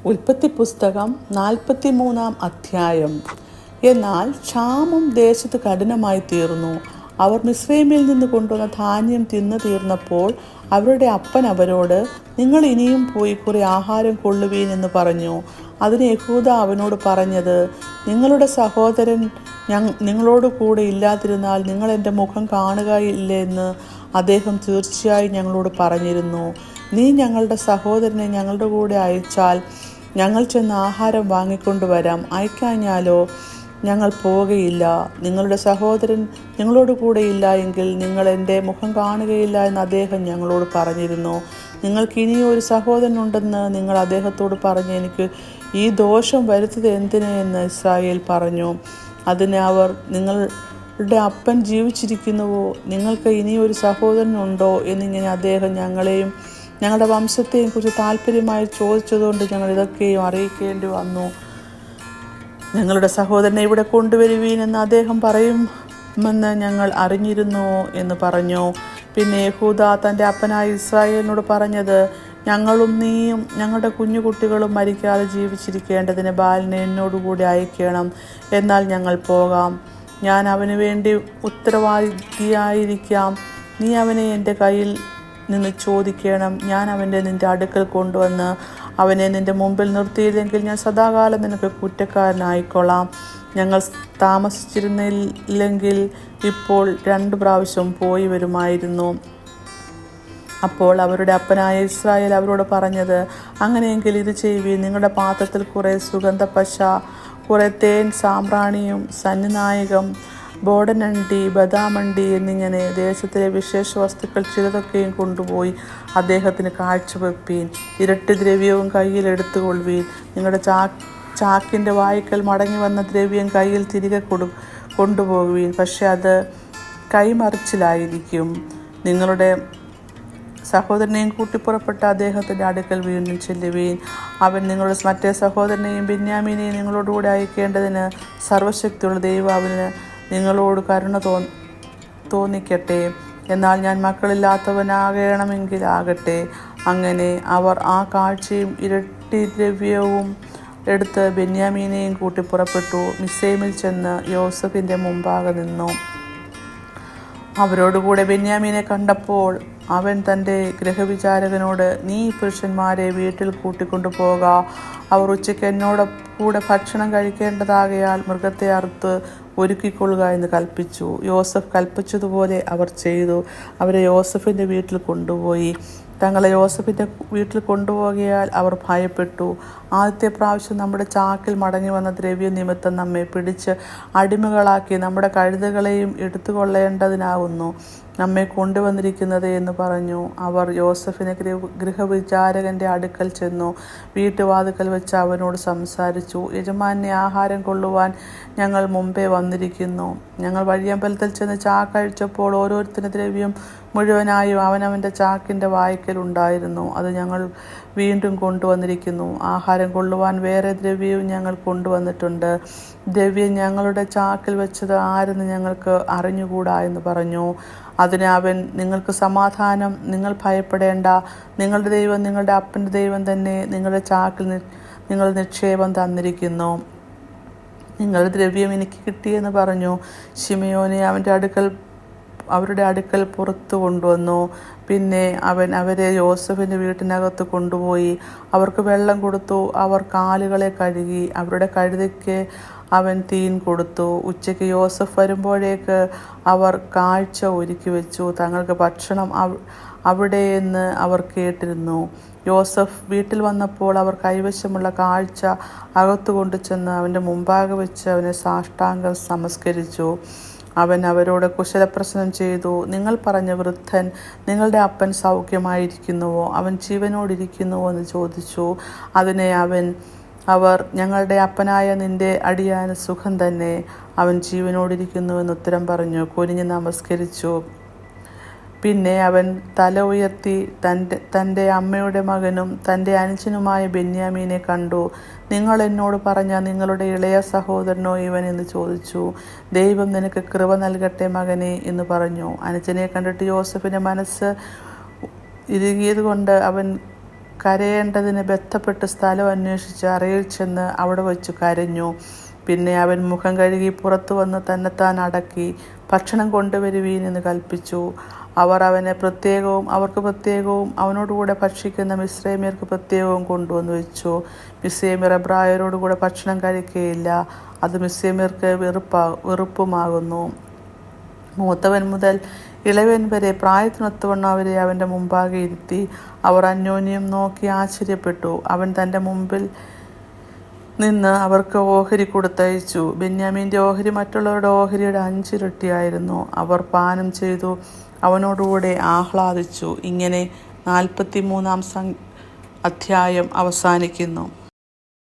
ഉൽപ്പത്തി പുസ്തകം 43 അധ്യായം. എന്നാൽ ക്ഷാമം ദേശത്ത് കഠിനമായി തീർന്നു. അവർ മിസ്രയീമിൽ നിന്ന് കൊണ്ടുവന്ന ധാന്യം തിന്നു തീർന്നപ്പോൾ അവരുടെ അപ്പൻ അവരോട്, നിങ്ങൾ ഇനിയും പോയി കുറെ ആഹാരം കൊള്ളുവീൻ എന്ന് പറഞ്ഞു. അതിന് യഹൂദ അവനോട് പറഞ്ഞത്, നിങ്ങളുടെ സഹോദരൻ നിങ്ങളോട് കൂടെ ഇല്ലാതിരുന്നാൽ നിങ്ങൾ എൻ്റെ മുഖം കാണുകയില്ലെന്ന് അദ്ദേഹം തീർച്ചയായും ഞങ്ങളോട് പറഞ്ഞിരുന്നു. നീ ഞങ്ങളുടെ സഹോദരനെ ഞങ്ങളുടെ കൂടെ അയച്ചാൽ ഞങ്ങൾ ചെന്ന് ആഹാരം വാങ്ങിക്കൊണ്ടുവരാം, അയക്കാഞ്ഞാലോ ഞങ്ങൾ പോവുകയില്ല. നിങ്ങളുടെ സഹോദരൻ നിങ്ങളോട് കൂടെ ഇല്ല എങ്കിൽ നിങ്ങൾ എൻ്റെ മുഖം കാണുകയില്ല എന്ന് അദ്ദേഹം ഞങ്ങളോട് പറഞ്ഞിരുന്നു. നിങ്ങൾക്ക് ഇനിയും ഒരു സഹോദരനുണ്ടെന്ന് നിങ്ങൾ അദ്ദേഹത്തോട് പറഞ്ഞ് എനിക്ക് ഈ ദോഷം വരുത്തത് എന്തിന് എന്ന് ഇസ്രായേൽ പറഞ്ഞു. അതിന് അവർ, നിങ്ങളുടെ അപ്പൻ ജീവിച്ചിരിക്കുന്നുവോ, നിങ്ങൾക്ക് ഇനിയൊരു സഹോദരനുണ്ടോ എന്നിങ്ങനെ അദ്ദേഹം ഞങ്ങളെയും ഞങ്ങളുടെ വംശത്തെയും കുറിച്ച് താല്പര്യമായി ചോദിച്ചതുകൊണ്ട് ഞങ്ങൾ ഇതൊക്കെയും അറിയിക്കേണ്ടി വന്നു. ഞങ്ങളുടെ സഹോദരനെ ഇവിടെ കൊണ്ടുവരുവീൻ എന്ന് അദ്ദേഹം പറയുമെന്ന് ഞങ്ങൾ അറിഞ്ഞിരുന്നുവോ എന്ന് പറഞ്ഞു. പിന്നെ യഹൂദ തൻ്റെ അപ്പനായ ഇസ്രായേലിനോട് പറഞ്ഞത്, ഞങ്ങളും നീയും ഞങ്ങളുടെ കുഞ്ഞുകുട്ടികളും മരിക്കാതെ ജീവിച്ചിരിക്കേണ്ടതിന് ബാലിനെ എന്നോടുകൂടി അയക്കണം, എന്നാൽ ഞങ്ങൾ പോകാം. ഞാൻ അവന് വേണ്ടി ഉത്തരവാദിയായിരിക്കാം. നീ അവനെ എൻ്റെ കയ്യിൽ നിന്ന് ചോദിക്കണം. ഞാൻ അവനെ നിൻ്റെ അടുക്കൽ കൊണ്ടുവന്ന് അവനെ നിൻ്റെ മുമ്പിൽ നിർത്തിയില്ലെങ്കിൽ ഞാൻ സദാകാലം നിനക്ക് കുറ്റക്കാരനായിക്കൊള്ളാം. ഞങ്ങൾ താമസിച്ചിരുന്നില്ലെങ്കിൽ ഇപ്പോൾ 2 പ്രാവശ്യം പോയി വരുമായിരുന്നു. അപ്പോൾ അവരുടെ അപ്പനായ ഇസ്രായേൽ അവരോട് പറഞ്ഞത്, അങ്ങനെയെങ്കിൽ ഇത് ചെയ്യുവീൻ. നിങ്ങളുടെ പാത്രത്തിൽ കുറെ സുഗന്ധപ്പശ, കുറെ തേൻ, സാമ്പ്രാണിയും, സന്നിനായകം, ബോടനണ്ടി, ബദാമണ്ടി എന്നിങ്ങനെ ദേശത്തിലെ വിശേഷ വസ്തുക്കൾ ചിലതൊക്കെയും കൊണ്ടുപോയി അദ്ദേഹത്തിന് കാഴ്ചവെപ്പീൻ. ഇരട്ടി ദ്രവ്യവും കയ്യിൽ എടുത്തുകൊള്ളുവീൻ. നിങ്ങളുടെ ചാക്കിൻ്റെ വായ്ക്കൽ മടങ്ങി വന്ന ദ്രവ്യം കയ്യിൽ തിരികെ കൊണ്ടുപോകുവീൻ. പക്ഷെ അത് കൈമറിച്ചിലായിരിക്കും. നിങ്ങളുടെ സഹോദരനെയും കൂട്ടിപ്പുറപ്പെട്ട അദ്ദേഹത്തിൻ്റെ അടുക്കൽ വീണ്ടും ചെല്ലുവീൻ. അവൻ നിങ്ങളുടെ മറ്റേ സഹോദരനെയും ബെന്യാമീനെയും നിങ്ങളോടുകൂടെ അയക്കേണ്ടതിന് സർവശക്തിയുള്ള ദൈവം അവന് നിങ്ങളോട് കരുണ തോന്നിക്കട്ടെ. എന്നാൽ ഞാൻ മക്കളില്ലാത്തവനാകണമെങ്കിൽ ആകട്ടെ. അങ്ങനെ അവർ ആ കാഴ്ചയും ഇരട്ടി ദ്രവ്യവും എടുത്ത് ബെന്യാമീനെയും കൂട്ടി പുറപ്പെട്ടു. മിസ്രയീമിൽ ചെന്ന് യോസഫിൻ്റെ മുമ്പാകെ നിന്നു. അവരോടുകൂടെ ബെന്യാമീനെ കണ്ടപ്പോൾ അവൻ തൻ്റെ ഗൃഹവിചാരകനോട്, നീ പുരുഷന്മാരെ വീട്ടിൽ കൂട്ടിക്കൊണ്ടു പോക. അവർ ഉച്ചയ്ക്ക് എന്നോട് കൂടെ ഭക്ഷണം കഴിക്കേണ്ടതാകയാൽ മൃഗത്തെ അറുത്ത് ഒരുക്കിക്കൊള്ളുക എന്ന് കൽപ്പിച്ചു. യോസഫ് കൽപ്പിച്ചതുപോലെ അവർ ചെയ്തു. അവരെ യോസഫിൻ്റെ വീട്ടിൽ കൊണ്ടുപോയി. തങ്ങളെ യോസഫിൻ്റെ വീട്ടിൽ കൊണ്ടുപോകിയാൽ അവർ ഭയപ്പെട്ടു. ആദ്യത്തെ പ്രാവശ്യം നമ്മുടെ ചാക്കിൽ മടങ്ങി വന്ന ദ്രവ്യ നിമിത്തം നമ്മെ പിടിച്ച് അടിമകളാക്കി നമ്മുടെ കഴുതകളെയും എടുത്തുകൊള്ളേണ്ടതിനാവുന്നു നമ്മെ കൊണ്ടുവന്നിരിക്കുന്നത് എന്ന് പറഞ്ഞു. അവർ യോസഫിനെ ഗൃഹവിചാരകൻ്റെ അടുക്കൽ ചെന്നു. വീട്ടുവാതിക്കൽ വെച്ച് അവനോട് സംസാരിച്ചു. യജമാനെ ആഹാരം കൊള്ളുവാൻ ഞങ്ങൾ മുമ്പേ വന്നിരിക്കുന്നു. ഞങ്ങൾ വഴിയമ്പലത്തിൽ ചെന്ന് ചാക്കഴിച്ചപ്പോൾ ഓരോരുത്തരുടെ ദ്രവ്യം മുഴുവനായും അവനവൻ്റെ ചാക്കിൻ്റെ വായ്ക്കൽ ഉണ്ടായിരുന്നു. അത് ഞങ്ങൾ വീണ്ടും കൊണ്ടുവന്നിരിക്കുന്നു. ആഹാരം കൊള്ളുവാൻ വേറെ ദ്രവ്യവും ഞങ്ങൾ കൊണ്ടുവന്നിട്ടുണ്ട്. ദ്രവ്യം ഞങ്ങളുടെ ചാക്കിൽ വെച്ചത് ആരെന്ന് ഞങ്ങൾക്ക് അറിഞ്ഞുകൂടാ എന്ന് പറഞ്ഞു. അതിന് അവൻ, നിങ്ങൾക്ക് സമാധാനം, നിങ്ങൾ ഭയപ്പെടേണ്ട. നിങ്ങളുടെ ദൈവം നിങ്ങളുടെ അപ്പൻ്റെ ദൈവം തന്നെ നിങ്ങളുടെ ചാക്കിൽ നിങ്ങൾ നിക്ഷേപം തന്നിരിക്കുന്നു. നിങ്ങളുടെ ദ്രവ്യം എനിക്ക് കിട്ടിയെന്ന് പറഞ്ഞു. ശിമയോനെ അവരുടെ അടുക്കൽ പുറത്തു കൊണ്ടുവന്നു. പിന്നെ അവൻ അവരെ യോസഫിൻ്റെ വീട്ടിനകത്ത് കൊണ്ടുപോയി അവർക്ക് വെള്ളം കൊടുത്തു. അവർ കാലുകളെ കഴുകി. അവരുടെ കഴുതയ്ക്ക് അവൻ തീൻ കൊടുത്തു. ഉച്ചയ്ക്ക് യോസഫ് വരുമ്പോഴേക്ക് അവർ കാഴ്ച ഒരുക്കി വെച്ചു. തങ്ങൾക്ക് ഭക്ഷണം അവിടെയെന്ന് അവർ കേട്ടിരുന്നു. യോസഫ് വീട്ടിൽ വന്നപ്പോൾ അവർ കൈവശമുള്ള കാഴ്ച അകത്തു കൊണ്ടുചെന്ന് അവൻ്റെ മുമ്പാകെ വെച്ച് അവനെ സാഷ്ടാംഗം നമസ്കരിച്ചു. അവൻ അവരോട് കുശലപ്രശ്നം ചെയ്തു. നിങ്ങൾ പറഞ്ഞ വൃദ്ധൻ, നിങ്ങളുടെ അപ്പൻ സൗഖ്യമായിരിക്കുന്നുവോ, അവൻ ജീവനോടിരിക്കുന്നുവോ എന്ന് ചോദിച്ചു. അതിനെ അവർ, ഞങ്ങളുടെ അപ്പനായ നിന്റെ അടിയാന് സുഖം തന്നെ, അവൻ ജീവനോടിരിക്കുന്നുവെന്ന് ഉത്തരം പറഞ്ഞു. കുനിഞ്ഞ് നമസ്കരിച്ചു. പിന്നെ അവൻ തല ഉയർത്തി തൻ്റെ അമ്മയുടെ മകനും തൻ്റെ അനുജനുമായ ബെന്യാമീനെ കണ്ടു. നിങ്ങൾ എന്നോട് പറഞ്ഞ നിങ്ങളുടെ ഇളയ സഹോദരനോ ഇവൻ എന്ന് ചോദിച്ചു. ദൈവം നിനക്ക് കൃപ നൽകട്ടെ മകനെ എന്ന് പറഞ്ഞു. അനുജനെ കണ്ടിട്ട് യോസഫിൻ്റെ മനസ്സ് ഇറുകിയത് കൊണ്ട് അവൻ കരയേണ്ടതിന് ബന്ധപ്പെട്ട് സ്ഥലം അന്വേഷിച്ച് അറയിൽ ചെന്ന് അവിടെ വച്ചു കരഞ്ഞു. പിന്നെ അവൻ മുഖം കഴുകി പുറത്തു വന്ന് തന്നെത്താൻ അടക്കി ഭക്ഷണം കൊണ്ടുവരുവീൻ എന്ന് കൽപ്പിച്ചു. അവർ അവന് പ്രത്യേകവും അവർക്ക് പ്രത്യേകവും അവനോടുകൂടെ ഭക്ഷിക്കുന്ന മിസ്രൈമ്യർക്ക് പ്രത്യേകവും കൊണ്ടുവന്നു വെച്ചു. മിസ്രൈമ്യർ എബ്രായരോടുകൂടെ ഭക്ഷണം കഴിക്കുകയില്ല, അത് മിസ്രൈമ്യർക്ക് വെറുപ്പുമാകുന്നു. മൂത്തവൻ മുതൽ ഇളവൻ വരെ പ്രായത്തിനൊത്തവണ്ണം അവരെ അവൻ്റെ മുമ്പാകെ ഇരുത്തി. അവർ അന്യോന്യം നോക്കി ആശ്ചര്യപ്പെട്ടു. അവൻ തൻ്റെ മുമ്പിൽ നിന്ന് അവർക്ക് ഓഹരി കൊടുത്തയച്ചു. ബെന്യാമീൻ്റെ ഓഹരി മറ്റുള്ളവരുടെ ഓഹരിയുടെ 5 ഇരട്ടിയായിരുന്നു. അവർ പാനം ചെയ്തു, അവനോടുകൂടെ ആഹ്ലാദിച്ചു. ഇങ്ങനെ 43-ാം അധ്യായം അവസാനിക്കുന്നു.